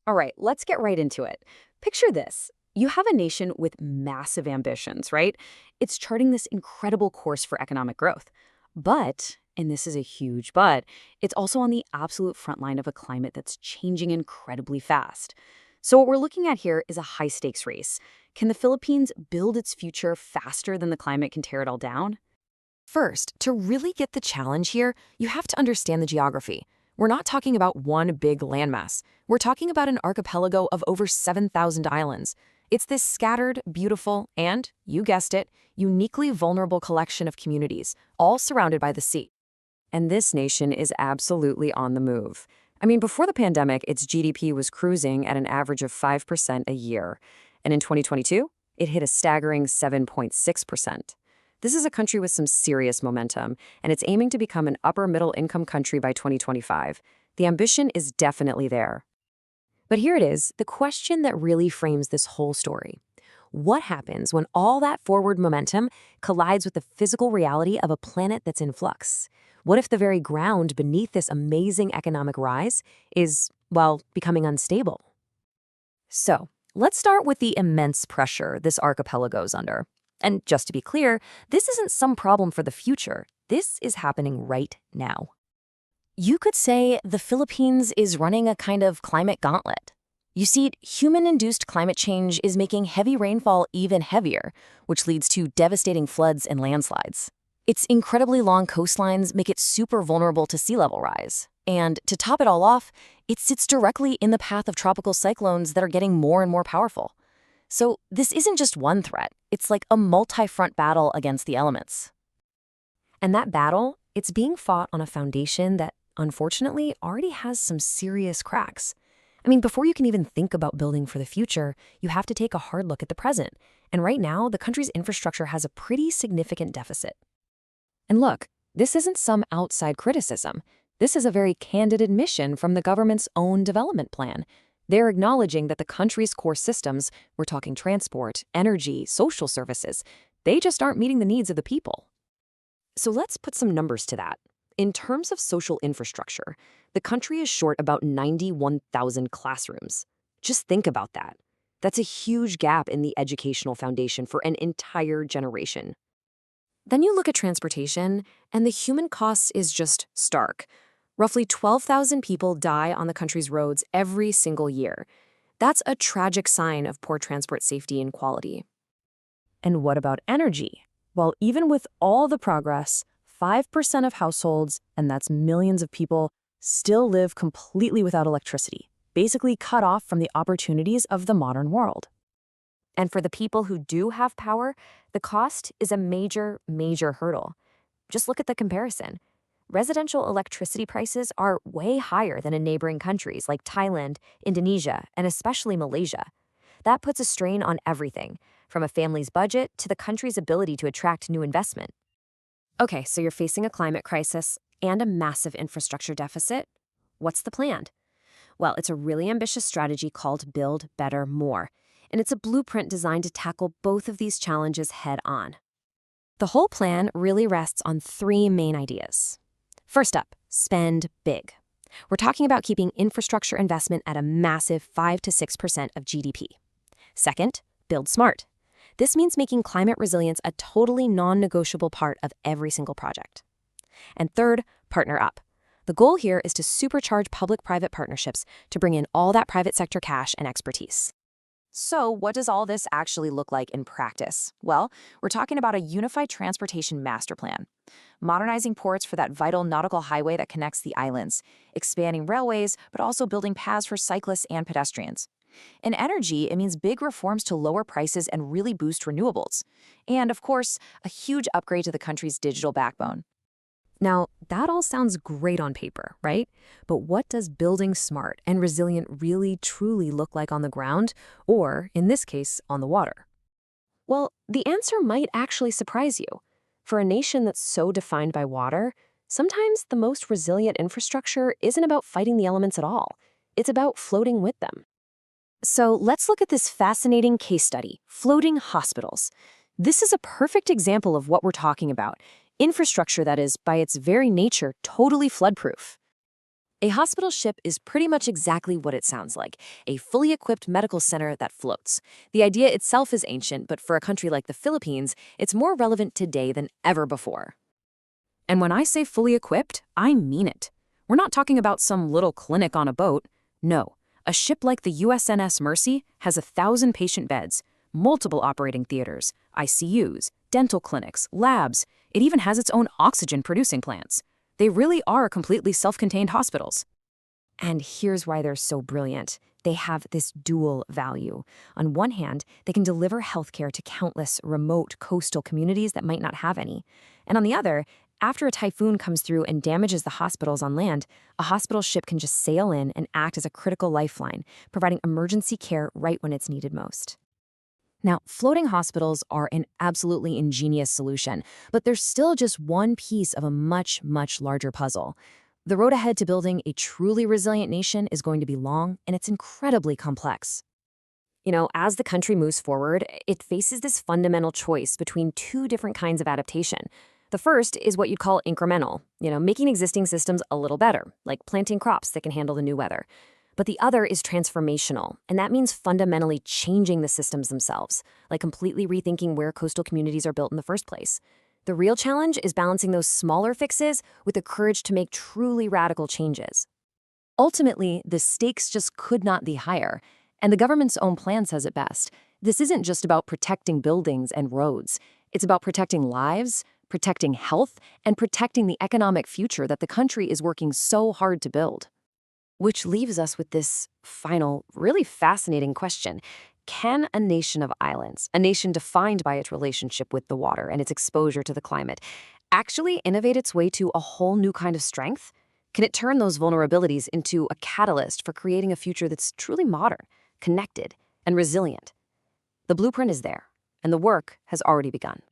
All right, let's get right into it. Picture this. You have a nation with massive ambitions, right? It's charting this incredible course for economic growth. But, and this is a huge but, it's also on the absolute front line of a climate that's changing incredibly fast. So what we're looking at here is a high-stakes race. Can the Philippines build its future faster than the climate can tear it all down? First, to really get the challenge here, you have to understand the geography. We're not talking about one big landmass. We're talking about an archipelago of over 7,000 islands. It's this scattered, beautiful, and, you guessed it, uniquely vulnerable collection of communities, all surrounded by the sea. And this nation is absolutely on the move. I mean, before the pandemic, its GDP was cruising at an average of 5% a year. And in 2022, it hit a staggering 7.6%. This is a country with some serious momentum, and it's aiming to become an upper-middle income country by 2025. The ambition is definitely there. But here it is, the question that really frames this whole story. What happens when all that forward momentum collides with the physical reality of a planet that's in flux? What if the very ground beneath this amazing economic rise is, well, becoming unstable? So, let's start with the immense pressure this archipelago's under. And just to be clear, this isn't some problem for the future. This is happening right now. You could say the Philippines is running a kind of climate gauntlet. You see, human-induced climate change is making heavy rainfall even heavier, which leads to devastating floods and landslides. Its incredibly long coastlines make it super vulnerable to sea level rise. And to top it all off, it sits directly in the path of tropical cyclones that are getting more and more powerful. So this isn't just one threat, it's like a multi-front battle against the elements. And that battle, it's being fought on a foundation that, unfortunately, already has some serious cracks. I mean, before you can even think about building for the future, you have to take a hard look at the present. And right now, the country's infrastructure has a pretty significant deficit. And look, this isn't some outside criticism. This is a very candid admission from the government's own development plan. They're acknowledging that the country's core systems, we're talking transport, energy, social services, they just aren't meeting the needs of the people. So let's put some numbers to that. In terms of social infrastructure, the country is short about 91,000 classrooms. Just think about that. That's a huge gap in the educational foundation for an entire generation. Then you look at transportation, and the human cost is just stark. Roughly 12,000 people die on the country's roads every single year. That's a tragic sign of poor transport safety and quality. And what about energy? Well, even with all the progress, 5% of households, and that's millions of people, still live completely without electricity, basically cut off from the opportunities of the modern world. And for the people who do have power, the cost is a major, major hurdle. Just look at the comparison. Residential electricity prices are way higher than in neighboring countries like Thailand, Indonesia, and especially Malaysia. That puts a strain on everything, from a family's budget to the country's ability to attract new investment. Okay, so you're facing a climate crisis and a massive infrastructure deficit. What's the plan? Well, it's a really ambitious strategy called Build Better More, and it's a blueprint designed to tackle both of these challenges head on. The whole plan really rests on three main ideas. First up, spend big. We're talking about keeping infrastructure investment at a massive 5 to 6% of GDP. Second, build smart. This means making climate resilience a totally non-negotiable part of every single project. And third, partner up. The goal here is to supercharge public-private partnerships to bring in all that private sector cash and expertise. So what does all this actually look like in practice? Well, we're talking about a unified transportation master plan, modernizing ports for that vital nautical highway that connects the islands, expanding railways, but also building paths for cyclists and pedestrians. In energy, it means big reforms to lower prices and really boost renewables. And, of course, a huge upgrade to the country's digital backbone. Now, that all sounds great on paper, right? But what does building smart and resilient really truly look like on the ground, or, in this case, on the water? Well, the answer might actually surprise you. For a nation that's so defined by water, sometimes the most resilient infrastructure isn't about fighting the elements at all. It's about floating with them. So let's look at this fascinating case study, floating hospitals. This is a perfect example of what we're talking about. Infrastructure that is, by its very nature, totally flood-proof. A hospital ship is pretty much exactly what it sounds like, a fully equipped medical center that floats. The idea itself is ancient, but for a country like the Philippines, it's more relevant today than ever before. And when I say fully equipped, I mean it. We're not talking about some little clinic on a boat. No, a ship like the USNS Mercy has 1,000 patient beds, multiple operating theaters, ICUs, dental clinics, labs. It even has its own oxygen-producing plants. They really are completely self-contained hospitals. And here's why they're so brilliant. They have this dual value. On one hand, they can deliver healthcare to countless remote coastal communities that might not have any. And on the other, after a typhoon comes through and damages the hospitals on land, a hospital ship can just sail in and act as a critical lifeline, providing emergency care right when it's needed most. Now, floating hospitals are an absolutely ingenious solution, but they're still just one piece of a much, much larger puzzle. The road ahead to building a truly resilient nation is going to be long, and it's incredibly complex. As the country moves forward, it faces this fundamental choice between two different kinds of adaptation. The first is what you'd call incremental, making existing systems a little better, like planting crops that can handle the new weather. But the other is transformational, and that means fundamentally changing the systems themselves, like completely rethinking where coastal communities are built in the first place. The real challenge is balancing those smaller fixes with the courage to make truly radical changes. Ultimately, the stakes just could not be higher, and the government's own plan says it best. This isn't just about protecting buildings and roads. It's about protecting lives, protecting health, and protecting the economic future that the country is working so hard to build. Which leaves us with this final, really fascinating question. Can a nation of islands, a nation defined by its relationship with the water and its exposure to the climate, actually innovate its way to a whole new kind of strength? Can it turn those vulnerabilities into a catalyst for creating a future that's truly modern, connected, and resilient? The blueprint is there, and the work has already begun.